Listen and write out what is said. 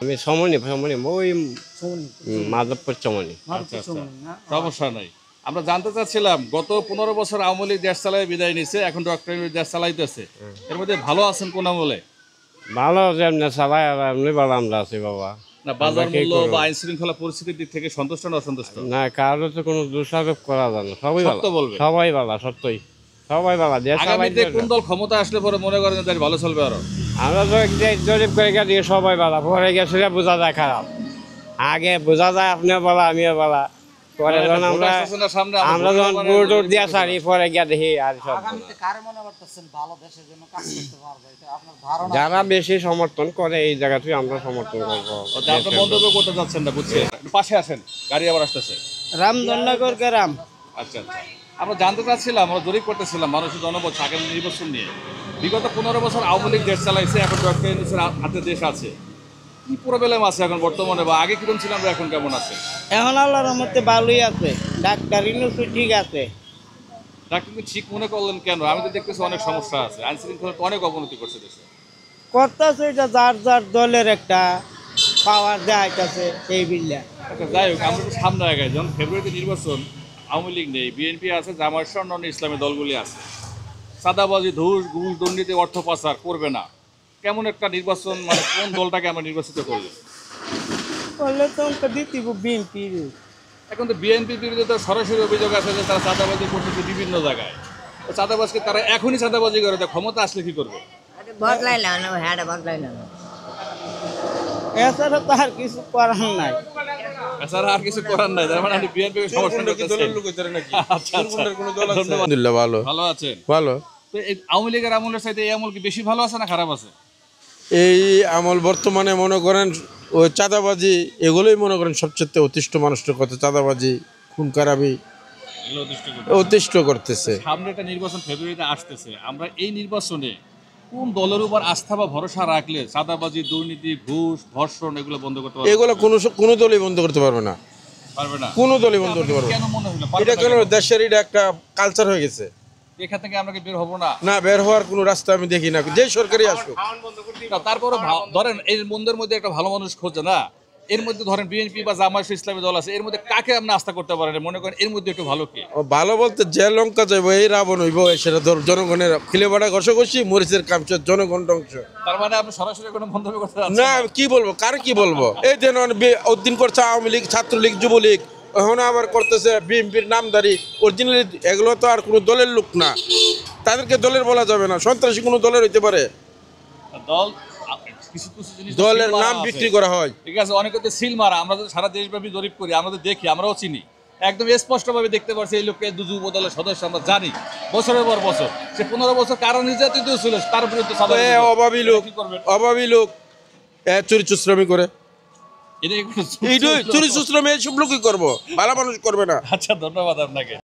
আমি সমনি ওই মাধবপুর চমনি। সমস্যা নাই। আমরা জানতে চাচ্ছিলাম গত 15 বছর আওয়ামী লীগ দেশ চালায় বিদায় নিছে, এখন ডক্টর ইউনূস দেশ চালাইতেছে। এর মধ্যে ভালো আছেন কোন আমলে? ভালো যেমনি চালাই আর এমনি ভালো আমরা আছি বাবা। না বাজার মূল্য বা আইন শৃঙ্খলা পরিস্থিতির দিক থেকে সন্তুষ্ট না অসন্তুষ্ট? না কারো তো কোনো দোষারোপ করা যায় না, সবাই ভালো। সত্য বলবে। সবাই ভালো, সত্যই সবাই ভালো। দেশ আগামীতে কোন দল ক্ষমতা আসলে পরে মনে করেন দেশ ভালো চলবে আরো? আমরা তো জরিপ করে গিয়ে সবাই ভালো, পরে গিয়ে সেটা বোঝা যায় খারাপ। আগে বোঝা যায় আপনিও বলা আমিও বলা, পরে যখন আমরা যখন ভোট দিয়া সারি পরে গিয়া দেখি আর সব। যারা বেশি সমর্থন করে এই জায়গাতেই আমরা সমর্থন করবো। আপনি মন্তব্য করতে চাচ্ছেন না, বুঝছি। পাশে আসেন, গাড়ি আবার আসতেছে। রামধনগর গ্রাম। আচ্ছা আচ্ছা, আমরা জানতে চাচ্ছিলাম, আমরা জরিপ করতেছিলাম মানুষের জনমত আগামী নির্বাচন নিয়ে। বিগত 15 বছর আওয়ামী লীগ দেশ চালাইছে, এখন ডক্টর ইউনূসের হাতে দেশ আছে। কি প্রবলেম আছে এখন বর্তমানে, বা আগে কিরকম ছিলাম এখন কেমন আছে? এখন আল্লাহর রহমতে ভালোই আছে, ডাক্তার ইউনূস ঠিক আছে। ডাক্তারকে ঠিক মনে করলেন কেন? আমি তো দেখতেছি অনেক সমস্যা আছে, আইন শৃঙ্খলা তো অনেক অবনতি করছে দেশে। করতেছে এটা যার যার দলের একটা পাওয়ার দেখাইতেছে এই বিল্লা। আচ্ছা যাই হোক, আমরা তো সামনে আগাই, যখন ফেব্রুয়ারিতে নির্বাচন, আওয়ামী লীগ নেই, বিএনপি আছে, জামায়াত সহ অন্যান্য ইসলামী দলগুলি আছে। চাঁদাবাজি, ঘুষ, দুর্নীতি, অর্থ পাচার করবে না। কেমন একটা নির্বাচন, মানে কোন দলটাকে আমরা নির্বাচিত করলে? করলে তো অঙ্ক দিতে বিএনপি। এখন তো বিএনপির বিরুদ্ধে তো সরাসরি অভিযোগ আছে যে তারা চাঁদাবাজি করতেছে বিভিন্ন জায়গায়। তো চাঁদাবাজকে তারা এখনই চাঁদাবাজি করে, তো ক্ষমতা আসলে কি করবে? এছাড়া তো আর কিছু করার নাই। এছাড়া আর কিছু করার নাই। তার মানে আপনি বিএনপি সমর্থন করতেছেন? আচ্ছা আচ্ছা, আলহামদুলিল্লাহ ভালো। ভালো আছেন? ভালো। তো এই আওয়ামী লীগের আমলের চাইতে এই আমল কি বেশি ভালো আছে না খারাপ আছে? এই আমল বর্তমানে মনে করেন ওই চাঁদাবাজি এগুলোই মনে করেন সবচেয়ে অতিষ্ঠ মানুষের কথা। চাঁদাবাজি, খুন খারাপি অতিষ্ঠ করতেছে। সামনে একটা নির্বাচন ফেব্রুয়ারিতে আসতেছে, আমরা এই নির্বাচনে কোন দলের উপর আস্থা বা ভরসা রাখলে চাঁদাবাজি, দুর্নীতি, ঘুষ, ধর্ষণ এগুলো বন্ধ করতে পারবে? এগুলো কোনো দলই বন্ধ করতে পারবে না। পারবে না? কোনো দলই বন্ধ করতে পারবে না। কেন মনে হলো? এটা কেন দেশের এটা একটা কালচার হয়ে গেছে। এখান থেকে আমরা কি বের হবো না? না, বের হওয়ার কোনো রাস্তা আমি দেখি না, যে সরকারই আসুক। তারপরে ধরেন এই মন্দের মধ্যে একটা ভালো মানুষ খোঁজে না, এর মধ্যে ধরেন বিএনপি বা জামায়াত ইসলামী দল আছে, এর মধ্যে কাকে আপনি আস্থা করতে পারেন? মনে করেন এর মধ্যে একটু ভালো কে? ভালো বলতে যে লঙ্কা যাইব এই রাবণ হইব, সেটা ধর জনগণের খিলেবাড়া ঘষাঘষি, মরিচের কামচ, জনগণ ধ্বংস। তার মানে আপনি সরাসরি কোনো মন্তব্য করতে চাচ্ছেন না, কি বলবো, কার কি বলবো? এই যে উদ্দিন করছে আওয়ামী লীগ, ছাত্রলীগ, যুবলীগ, এখন আবার করতেছে বিএনপির নামদারি। অরিজিনালি এগুলো তো আর কোনো দলের লোক না, তাদেরকে দলের বলা যাবে না। সন্ত্রাসী কোনো দলের হইতে পারে, দল কিছু কিছু জিনিস দলের নাম বিক্রি করা হয়। ঠিক আছে, অনেকে তো সিল মারা। আমরা তো সারা দেশব্যাপী জরিপ করি, আমরা তো দেখি, আমরাও চিনি, একদম স্পষ্টভাবে দেখতে পারছি এই লোককে যুব দলের সদস্য আমরা জানি। বছরের পর বছর সে 15 বছর কারণ নির্যাতিত ছিল, তার বিরুদ্ধে অভাবী লোক চুরি চুশ্রমি করে। এটা চুরি চুশ্রমি এইসব লোকই করবো, ভালো মানুষ করবে না। আচ্ছা, ধন্যবাদ আপনাকে।